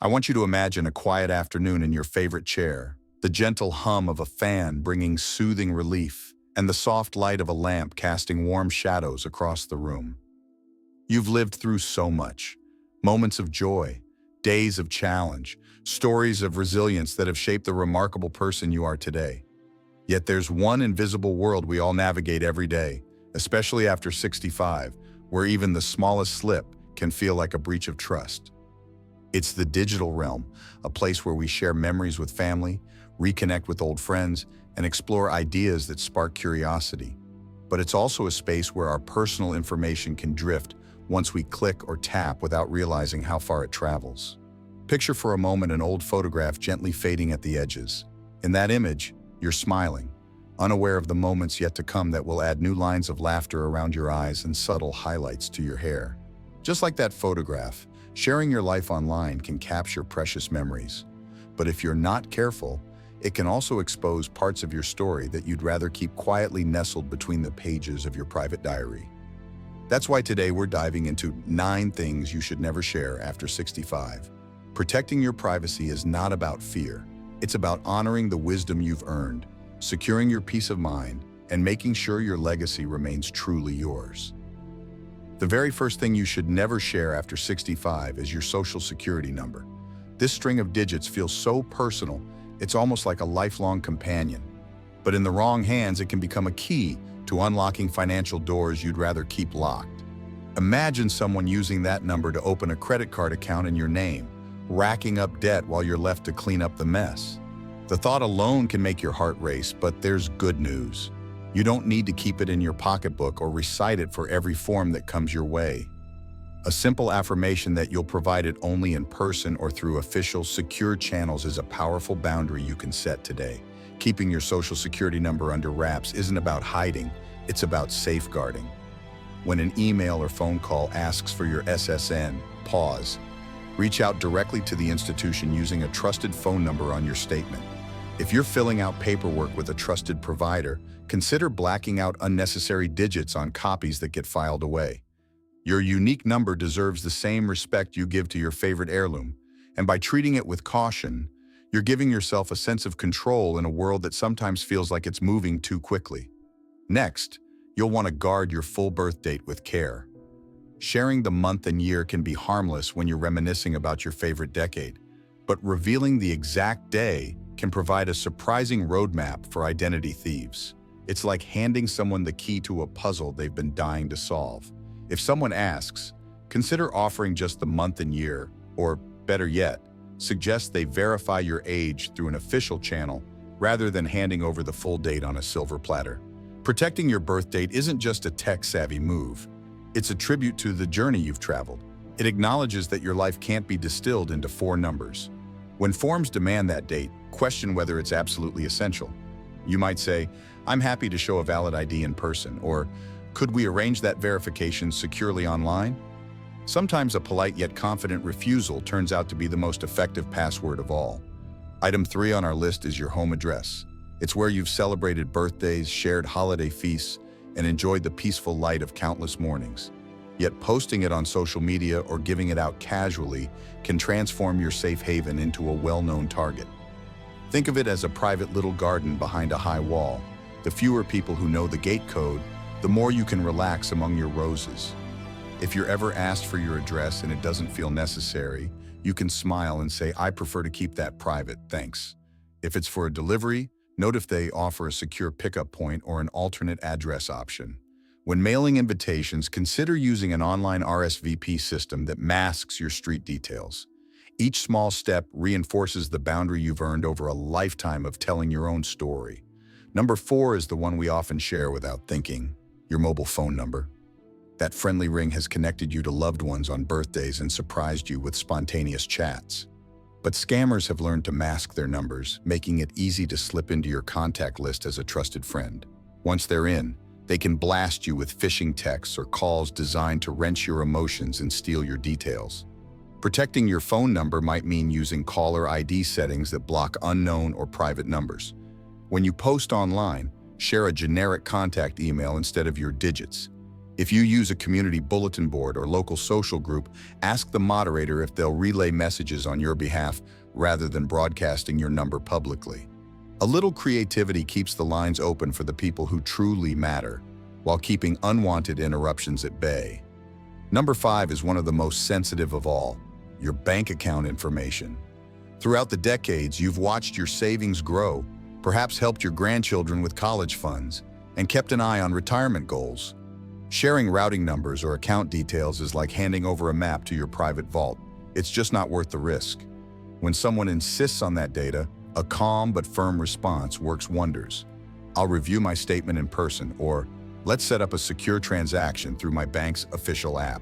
I want you to imagine a quiet afternoon in your favorite chair, the gentle hum of a fan bringing soothing relief, and the soft light of a lamp casting warm shadows across the room. You've lived through so much. Moments of joy, days of challenge, stories of resilience that have shaped the remarkable person you are today. Yet there's one invisible world we all navigate every day, especially after 65, where even the smallest slip can feel like a breach of trust. It's the digital realm, a place where we share memories with family, reconnect with old friends, and explore ideas that spark curiosity. But it's also a space where our personal information can drift once we click or tap without realizing how far it travels. Picture for a moment an old photograph gently fading at the edges. In that image, you're smiling, unaware of the moments yet to come that will add new lines of laughter around your eyes and subtle highlights to your hair. Just like that photograph, sharing your life online can capture precious memories. But if you're not careful, it can also expose parts of your story that you'd rather keep quietly nestled between the pages of your private diary. That's why today we're diving into 9 things you should never share after 65. Protecting your privacy is not about fear. It's about honoring the wisdom you've earned, securing your peace of mind, and making sure your legacy remains truly yours. The very first thing you should never share after 65 is your social security number. This string of digits feels so personal, it's almost like a lifelong companion. But in the wrong hands, it can become a key to unlocking financial doors you'd rather keep locked. Imagine someone using that number to open a credit card account in your name, racking up debt while you're left to clean up the mess. The thought alone can make your heart race, but there's good news. You don't need to keep it in your pocketbook or recite it for every form that comes your way. A simple affirmation that you'll provide it only in person or through official, secure channels is a powerful boundary you can set today. Keeping your social security number under wraps isn't about hiding, it's about safeguarding. When an email or phone call asks for your SSN, pause. Reach out directly to the institution using a trusted phone number on your statement. If you're filling out paperwork with a trusted provider, consider blacking out unnecessary digits on copies that get filed away. Your unique number deserves the same respect you give to your favorite heirloom, and by treating it with caution, you're giving yourself a sense of control in a world that sometimes feels like it's moving too quickly. Next, you'll want to guard your full birth date with care. Sharing the month and year can be harmless when you're reminiscing about your favorite decade, but revealing the exact day can provide a surprising roadmap for identity thieves. It's like handing someone the key to a puzzle they've been dying to solve. If someone asks, consider offering just the month and year, or better yet, suggest they verify your age through an official channel rather than handing over the full date on a silver platter. Protecting your birth date isn't just a tech-savvy move. It's a tribute to the journey you've traveled. It acknowledges that your life can't be distilled into 4 numbers. When forms demand that date, question whether it's absolutely essential. You might say, I'm happy to show a valid ID in person, or could we arrange that verification securely online? Sometimes a polite yet confident refusal turns out to be the most effective password of all. Item 3 on our list is your home address. It's where you've celebrated birthdays, shared holiday feasts, and enjoyed the peaceful light of countless mornings. Yet posting it on social media or giving it out casually can transform your safe haven into a well-known target. Think of it as a private little garden behind a high wall. The fewer people who know the gate code, the more you can relax among your roses. If you're ever asked for your address and it doesn't feel necessary, you can smile and say, I prefer to keep that private, thanks. If it's for a delivery, note if they offer a secure pickup point or an alternate address option. When mailing invitations, consider using an online RSVP system that masks your street details. Each small step reinforces the boundary you've earned over a lifetime of telling your own story. Number 4 is the one we often share without thinking, your mobile phone number. That friendly ring has connected you to loved ones on birthdays and surprised you with spontaneous chats. But scammers have learned to mask their numbers, making it easy to slip into your contact list as a trusted friend. Once they're in, they can blast you with phishing texts or calls designed to wrench your emotions and steal your details. Protecting your phone number might mean using caller ID settings that block unknown or private numbers. When you post online, share a generic contact email instead of your digits. If you use a community bulletin board or local social group, ask the moderator if they'll relay messages on your behalf rather than broadcasting your number publicly. A little creativity keeps the lines open for the people who truly matter, while keeping unwanted interruptions at bay. Number 5 is one of the most sensitive of all, your bank account information. Throughout the decades, you've watched your savings grow, perhaps helped your grandchildren with college funds, and kept an eye on retirement goals. Sharing routing numbers or account details is like handing over a map to your private vault. It's just not worth the risk. When someone insists on that data, a calm but firm response works wonders. I'll review my statement in person, or let's set up a secure transaction through my bank's official app.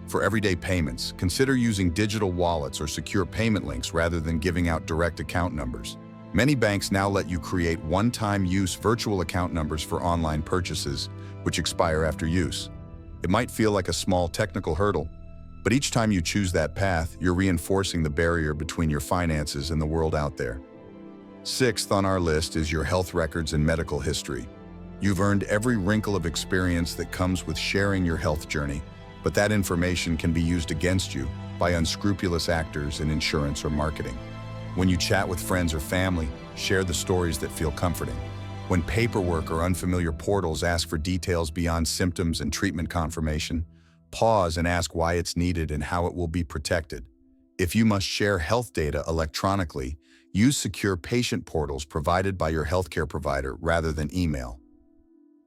For everyday payments, consider using digital wallets or secure payment links rather than giving out direct account numbers. Many banks now let you create one-time use virtual account numbers for online purchases, which expire after use. It might feel like a small technical hurdle, but each time you choose that path, you're reinforcing the barrier between your finances and the world out there. 6th on our list is your health records and medical history. You've earned every wrinkle of experience that comes with sharing your health journey, but that information can be used against you by unscrupulous actors in insurance or marketing. When you chat with friends or family, share the stories that feel comforting. When paperwork or unfamiliar portals ask for details beyond symptoms and treatment confirmation, pause and ask why it's needed and how it will be protected. If you must share health data electronically, use secure patient portals provided by your healthcare provider rather than email.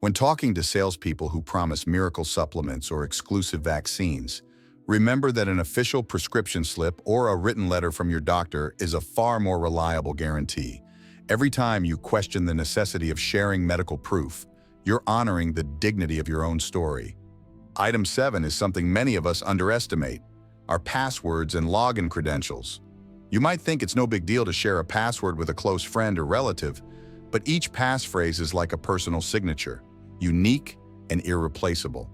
When talking to salespeople who promise miracle supplements or exclusive vaccines, remember that an official prescription slip or a written letter from your doctor is a far more reliable guarantee. Every time you question the necessity of sharing medical proof, you're honoring the dignity of your own story. Item 7 is something many of us underestimate: our passwords and login credentials. You might think it's no big deal to share a password with a close friend or relative, but each passphrase is like a personal signature, unique and irreplaceable.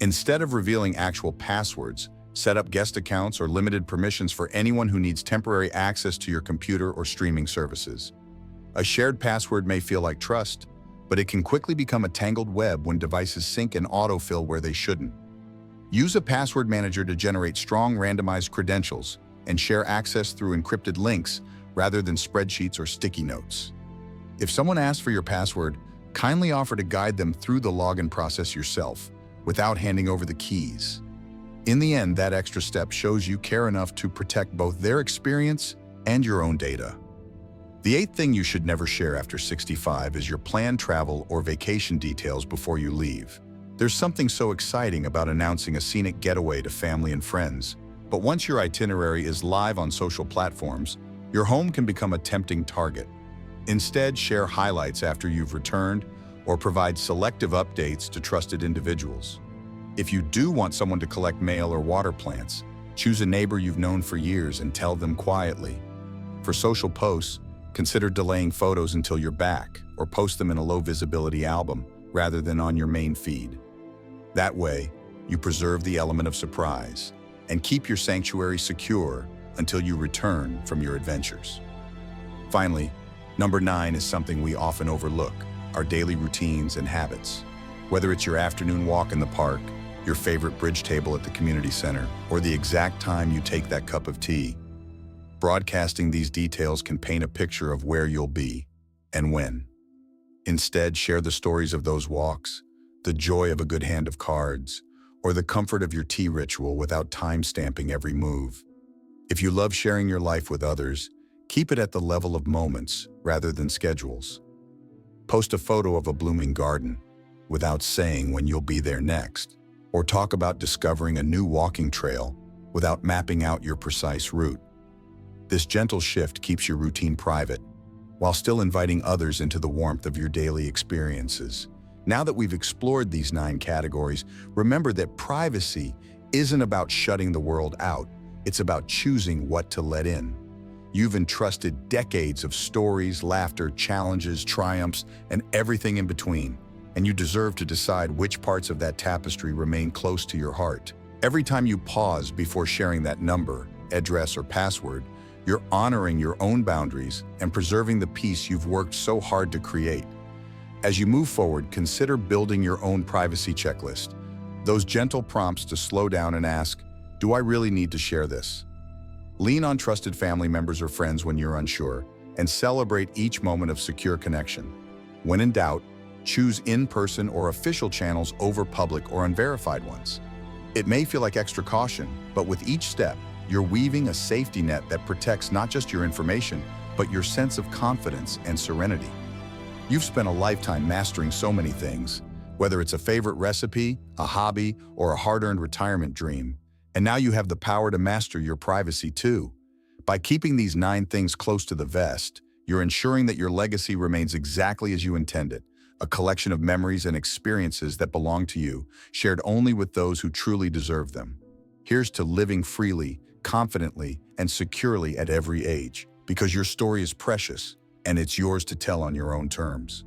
Instead of revealing actual passwords, set up guest accounts or limited permissions for anyone who needs temporary access to your computer or streaming services. A shared password may feel like trust, but it can quickly become a tangled web when devices sync and autofill where they shouldn't. Use a password manager to generate strong randomized credentials and share access through encrypted links rather than spreadsheets or sticky notes. If someone asks for your password, kindly offer to guide them through the login process yourself, without handing over the keys. In the end, that extra step shows you care enough to protect both their experience and your own data. The 8th thing you should never share after 65 is your planned travel or vacation details before you leave. There's something so exciting about announcing a scenic getaway to family and friends, but once your itinerary is live on social platforms, your home can become a tempting target. Instead, share highlights after you've returned or provide selective updates to trusted individuals. If you do want someone to collect mail or water plants, choose a neighbor you've known for years and tell them quietly. For social posts, consider delaying photos until you're back, or post them in a low-visibility album rather than on your main feed. That way, you preserve the element of surprise and keep your sanctuary secure until you return from your adventures. Finally, number 9 is something we often overlook: our daily routines and habits. Whether it's your afternoon walk in the park, your favorite bridge table at the community center, or the exact time you take that cup of tea, broadcasting these details can paint a picture of where you'll be and when. Instead, share the stories of those walks, the joy of a good hand of cards, or the comfort of your tea ritual without time-stamping every move. If you love sharing your life with others, keep it at the level of moments rather than schedules. Post a photo of a blooming garden without saying when you'll be there next, or talk about discovering a new walking trail without mapping out your precise route. This gentle shift keeps your routine private, while still inviting others into the warmth of your daily experiences. Now that we've explored these 9 categories, remember that privacy isn't about shutting the world out, it's about choosing what to let in. You've entrusted decades of stories, laughter, challenges, triumphs, and everything in between, and you deserve to decide which parts of that tapestry remain close to your heart. Every time you pause before sharing that number, address, or password, you're honoring your own boundaries and preserving the peace you've worked so hard to create. As you move forward, consider building your own privacy checklist. Those gentle prompts to slow down and ask, do I really need to share this? Lean on trusted family members or friends when you're unsure, and celebrate each moment of secure connection. When in doubt, choose in-person or official channels over public or unverified ones. It may feel like extra caution, but with each step, you're weaving a safety net that protects not just your information, but your sense of confidence and serenity. You've spent a lifetime mastering so many things, whether it's a favorite recipe, a hobby, or a hard-earned retirement dream. And now you have the power to master your privacy too. By keeping these 9 things close to the vest, you're ensuring that your legacy remains exactly as you intended, a collection of memories and experiences that belong to you, shared only with those who truly deserve them. Here's to living freely, confidently, and securely at every age, because your story is precious, and it's yours to tell on your own terms.